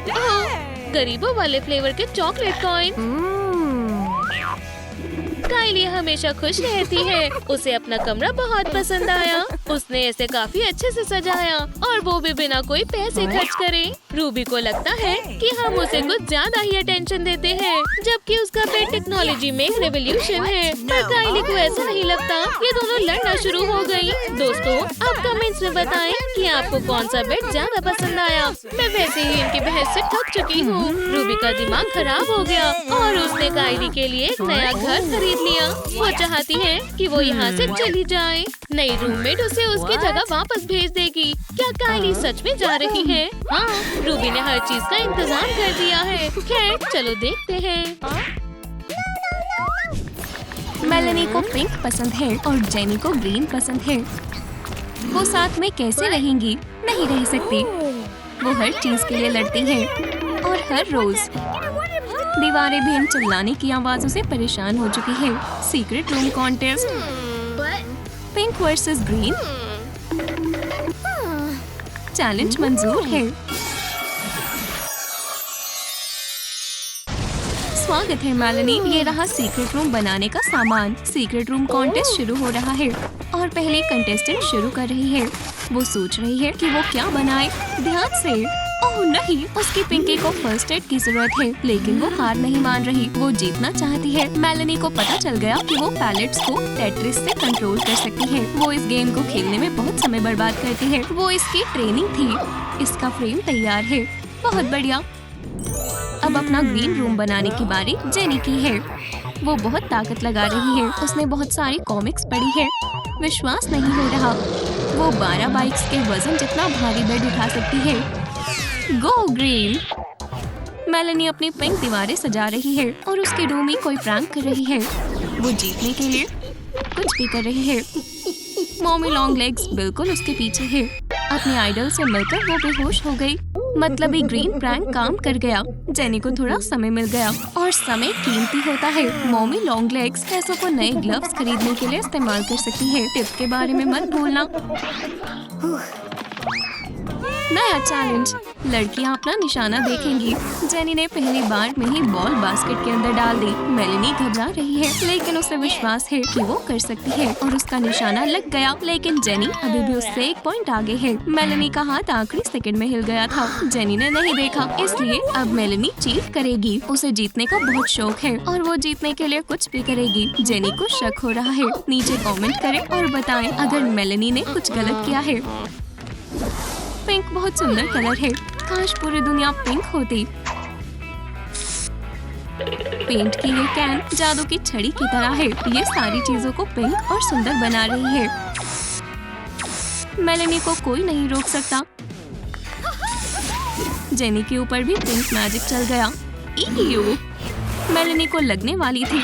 ओह, गरीबों वाले फ्लेवर के चॉकलेट कॉइन। कायली हमेशा खुश रहती है। उसे अपना कमरा बहुत पसंद आया। उसने इसे काफी अच्छे से सजाया और वो भी बिना कोई पैसे खर्च करे। रूबी को लगता है कि हम उसे कुछ ज्यादा ही अटेंशन देते हैं जबकि उसका बेड टेक्नोलॉजी में एक रेवोल्यूशन है। पर कायली को ऐसा नहीं लगता। ये दोनों लड़ना शुरू हो गई। दोस्तों, आप कमेंट्स में बताएं कि आपको कौन सा बेड ज्यादा पसंद आया। मैं वैसे ही इनकी बहस से थक चुकी हूँ। रूबी का दिमाग खराब हो गया और उसने कायली के लिए एक नया घर खरीद लिया। वो चाहती है कि वो यहाँ से चली जाए। नई रूममेट उसे उसकी जगह वापस भेज देगी। क्या कायली सच में जा रही है? हाँ, रूबी ने हर चीज का इंतजाम कर दिया है। खैर, चलो देखते हैं। मेलेनी को पिंक पसंद है और जेनी को ग्रीन पसंद है। वो साथ में कैसे रहेंगी? नहीं रह सकती। वो हर चीज के लिए लड़ती हैं और हर रोज। दीवारें भी इन चिल्लाने की आवाजों से परेशान हो चुकी है। Secret room contest, pink versus green. Challenge मंजूर है। स्वागत है मेलेनी। ये रहा सीक्रेट रूम बनाने का सामान। सीक्रेट रूम कॉन्टेस्ट शुरू हो रहा है और पहले कंटेस्टेंट शुरू कर रही है। वो सोच रही है कि वो क्या बनाए। ध्यान से। ओह नहीं, उसकी पिंकी को फर्स्ट एड की जरूरत है लेकिन वो हार नहीं मान रही। वो जीतना चाहती है। मेलेनी को पता चल गया कि वो पैलेट्स को टेट्रिस से कंट्रोल कर सकती है। वो इस गेम को खेलने में बहुत समय बर्बाद करती है। वो इसकी ट्रेनिंग थी। इसका फ्रेम तैयार है। बहुत बढ़िया। अब अपना ग्रीन रूम बनाने की बारी जेनी की है। वो बहुत ताकत लगा रही है। उसने बहुत सारी कॉमिक्स पढ़ी है। विश्वास नहीं हो रहा। वो 12 बाइक्स के वजन जितना भारी बेड उठा सकती है। Go green. मेलेनी अपनी पिंक दीवारें सजा रही है और उसके रूम में कोई प्रैंक कर रही है। वो जीतने के लिए कुछ भी कर रही है। मॉमी लॉन्ग लेग्स बिल्कुल उसके पीछे है। अपने आइडल से मिलकर वो बेहोश हो गई। मतलब ये ग्रीन प्रैंक काम कर गया। जेनी को थोड़ा समय मिल गया और समय कीमती होता है। मॉमी लॉन्ग लेग्स पैसों को नए ग्लव्स खरीदने के लिए इस्तेमाल कर सकती है। टिप के बारे में मत भूलना। नया चैलेंज, लड़कियां अपना निशाना देखेंगी। जेनी ने पहली बार में ही बॉल बास्केट के अंदर डाल दी। मेलेनी घबरा रही है लेकिन उसे विश्वास है कि वो कर सकती है और उसका निशाना लग गया। लेकिन जेनी अभी भी उससे 1 पॉइंट आगे है। मेलेनी का हाथ आखिरी सेकंड में हिल गया था। जेनी ने नहीं देखा, इसलिए अब मेलेनी चीट करेगी। उसे जीतने का बहुत शौक है और वो जीतने के लिए कुछ भी करेगी। जेनी को शक हो रहा है। नीचे कमेंट करें और बताएं अगर मेलेनी ने कुछ गलत किया है। पिंक बहुत सुंदर कलर है। काश पूरी दुनिया पिंक होती। पेंट की ये कैन जादू की छड़ी की तरह है। ये सारी चीजों को पिंक और सुंदर बना रही है। मेलेनी को कोई नहीं रोक सकता। जेनी के ऊपर भी पिंक मैजिक चल गया। इयो! मेलेनी को लगने वाली थी।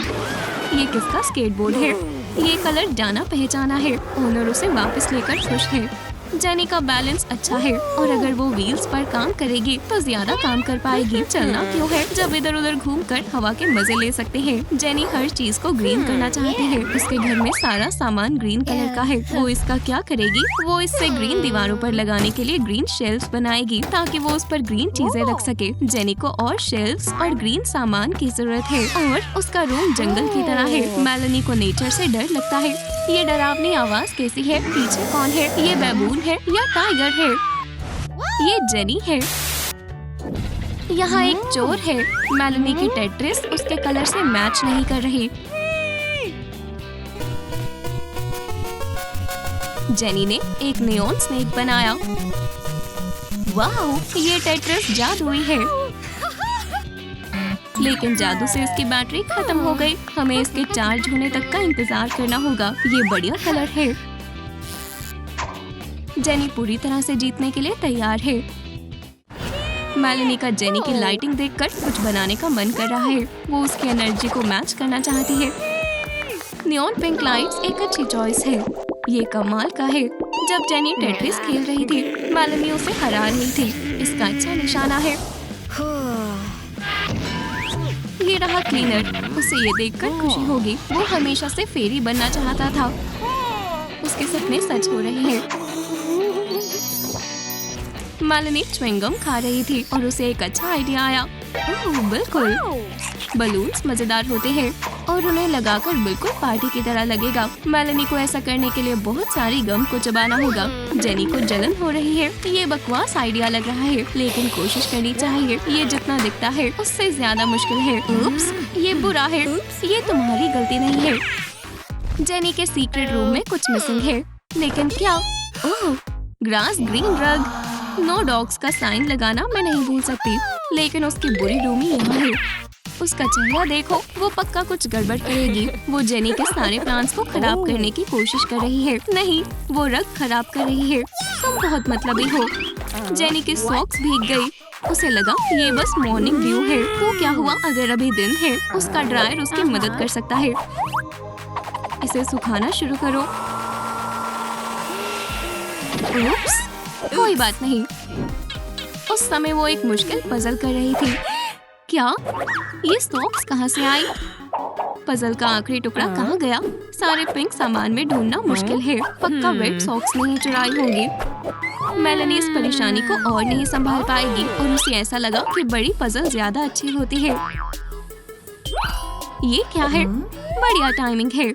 ये किसका स्केटबोर्ड है? ये कलर डाना पहचाना है। ओनर उसे वापस लेकर खुश है। जेनी का बैलेंस अच्छा है और अगर वो व्हील्स पर काम करेगी तो ज्यादा काम कर पाएगी। चलना क्यों है जब इधर उधर घूमकर हवा के मजे ले सकते हैं। जेनी हर चीज को ग्रीन करना चाहती है। उसके घर में सारा सामान ग्रीन कलर का है। वो इसका क्या करेगी? वो इससे ग्रीन दीवारों पर लगाने के लिए ग्रीन शेल्फ्स बनाएगी ताकि वो उस पर ग्रीन चीजें रख सके। जेनी को और शेल्फ्स और ग्रीन सामान की जरूरत है और उसका रूम जंगल की तरह है। मेलेनी को नेचर से डर लगता है। ये डरावनी आवाज कैसी है? पीछे कौन है? ये बैबून है या टाइगर है? ये जेनी है। यहाँ एक चोर है। मेलेनी की टेट्रिस उसके कलर से मैच नहीं कर रही। जेनी ने एक नियॉन स्नेक बनाया। वाह! ये टेट्रिस जादुई है। लेकिन जादू से इसकी बैटरी खत्म हो गई। हमें इसके चार्ज होने तक का इंतजार करना होगा। ये बढ़िया कलर है। जेनी पूरी तरह से जीतने के लिए तैयार है। मेलेनी का जेनी की लाइटिंग देखकर कुछ बनाने का मन कर रहा है। वो उसकी एनर्जी को मैच करना चाहती है। नियॉन पिंक लाइट्स एक अच्छी चॉइस है। ये कमाल का है। जब जेनी टेट्रिस खेल रही थी, मेलेनी उसे हरा रही थी। इसका अच्छा निशाना है। ये रहा क्लीनर। उसे ये देखकर खुशी होगी। वो हमेशा से फेरी बनना चाहता था। उसके सपने सच हो रहे हैं। मेलेनी च्युइंगम खा रही थी और उसे एक अच्छा आइडिया आया। ओह, बिल्कुल। बलून्स मजेदार होते हैं और उन्हें लगाकर बिल्कुल पार्टी की तरह लगेगा। मेलेनी को ऐसा करने के लिए बहुत सारी गम को चबाना होगा। जेनी को जलन हो रही है। ये बकवास आइडिया लग रहा है लेकिन कोशिश करनी चाहिए। ये जितना दिखता है उससे ज्यादा मुश्किल है। उप्स, ये बुरा है। ये तुम्हारी गलती नहीं है। जेनी के सीक्रेट रूम में कुछ मिसिंग है। लेकिन क्या? ओह, ग्रास ग्रीन रग। नो डॉग्स का साइन लगाना मैं नहीं भूल सकती। लेकिन उसकी बुरी रूमी यहाँ है। उसका चेहरा देखो। वो पक्का कुछ गड़बड़ करेगी। वो जेनी के सारे प्लान्स को खराब करने की कोशिश कर रही है। नहीं, वो रग खराब कर रही है। तुम बहुत मतलबी हो। जेनी की सॉक्स भीग गई। उसे लगा ये बस मॉर्निंग व्यू है। तो क्या हुआ अगर अभी दिन है? उसका ड्रायर उसकी मदद कर सकता है। इसे सुखाना शुरू करो। उप्स, कोई बात नहीं। उस समय वो एक मुश्किल पजल कर रही थी। क्या? ये सॉक्स कहाँ से आई? पजल का आखिरी टुकड़ा कहाँ गया? सारे पिंक सामान में ढूंढना मुश्किल है। पक्का रेड सॉक्स नहीं चुराई होंगी। मेलेनी इस परेशानी को और नहीं संभाल पाएगी और उसे ऐसा लगा कि बड़ी पजल ज्यादा अच्छी होती है। ये क्या है? बढ़िया टाइमिंग है।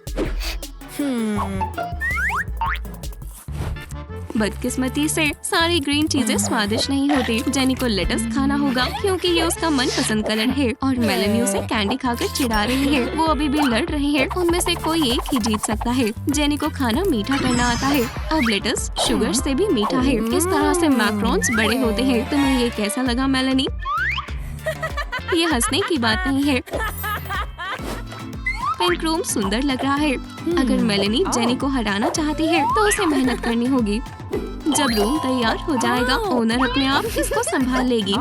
बदकिस्मती से सारी ग्रीन चीजें स्वादिष्ट नहीं होती। जेनी को लेटस खाना होगा क्योंकि ये उसका मनपसंद कलर है और मेलेनी उसे कैंडी खाकर चिढ़ा रही है। वो अभी भी लड़ रहे हैं। उनमें से कोई एक ही जीत सकता है। जेनी को खाना मीठा करना आता है। अब लेटस शुगर से भी मीठा है। इस तरह से मैक्रोन्स बड़े होते हैं। तुम्हें ये कैसा लगा मेलेनी? ये हंसने की बात नहीं है। पिंक रूम सुंदर लग रहा है। अगर मेलेनी जेनी को हराना चाहती है तो उसे मेहनत करनी होगी। जब रूम तैयार हो जाएगा, ओनर अपने आप इसको संभाल लेगी।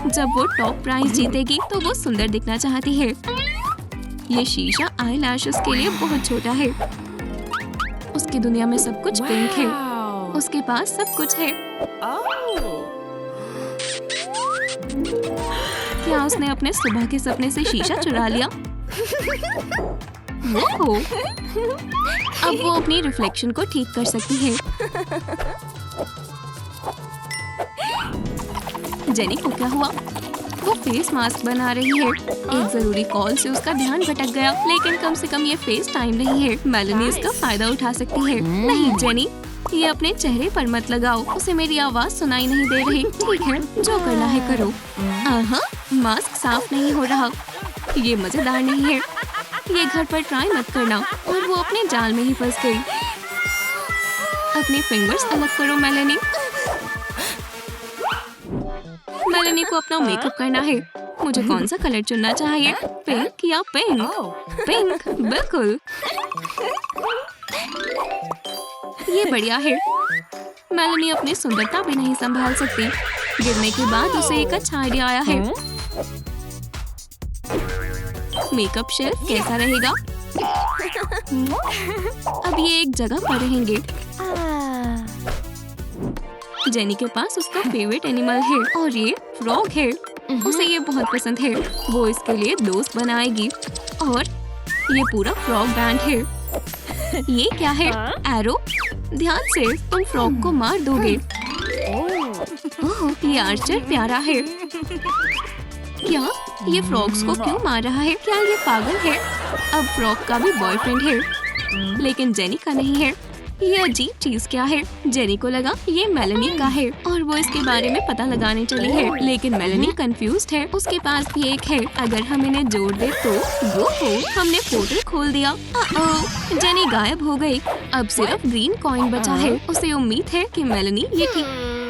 जब वो टॉप प्राइज जीतेगी तो वो सुंदर दिखना चाहती है। ये शीशा आईलैशेस के लिए बहुत छोटा है। उसकी दुनिया में सब कुछ पिंक है। उसके पास सब कुछ है। क्या उसने अपने सुबह के सपने से शीशा चुरा लिया? वो अब वो अपनी रिफ्लेक्शन को ठीक कर सकती है। जेनी को क्या हुआ? वो फेस मास्क बना रही है। एक जरूरी कॉल से उसका ध्यान भटक गया, लेकिन कम से कम ये फेस टाइम नहीं है। मेलेनी इसका फायदा उठा सकती है। नहीं जेनी, ये अपने चेहरे पर मत लगाओ, उसे मेरी आवाज सुनाई नहीं दे रही। ठीक है, जो करना है करो। मास्क साफ नहीं हो रहा, ये मजेदार नहीं है। ये घर पर ट्राई मत करना। और वो अपने जाल में ही फंस गई। अपने फिंगर्स अलग करो मेलेनी। मेलेनी को अपना मेकअप करना है। मुझे कौन सा कलर चुनना चाहिए, पिंक या पिंक? पिंक, बिल्कुल। ये बढ़िया है। मेलेनी अपनी सुंदरता भी नहीं संभाल सकती। गिरने के बाद उसे एक अच्छा आइडिया आया है। मेकअप शेल्फ कैसा रहेगा? अब ये एक जगह पर रहेंगे। जेनी के पास उसका फेवरेट एनिमल है और ये फ्रॉग है। उसे ये बहुत पसंद है। वो इसके लिए दोस्त बनाएगी। और ये पूरा फ्रॉग बैंड है। ये क्या है? एरो? ध्यान से, तुम फ्रॉग को मार दोगे। ओह, ये आर्चर प्यारा है। क्या ये फ्रॉग्स को क्यों मार रहा है? क्या ये पागल है? अब फ्रॉग का भी बॉयफ्रेंड है, लेकिन जेनी का नहीं है। ये अजीब चीज क्या है? जेनी को लगा ये मेलेनी का है और वो इसके बारे में पता लगाने चली है, लेकिन मेलेनी कंफ्यूज्ड है। उसके पास भी एक है। अगर हम इन्हें जोड़ दे तो वो हो, हमने पोर्टल खोल दिया। जेनी गायब हो गई। अब सिर्फ ग्रीन कॉइन बचा है। उसे उम्मीद है कि मेलेनी ये ठीक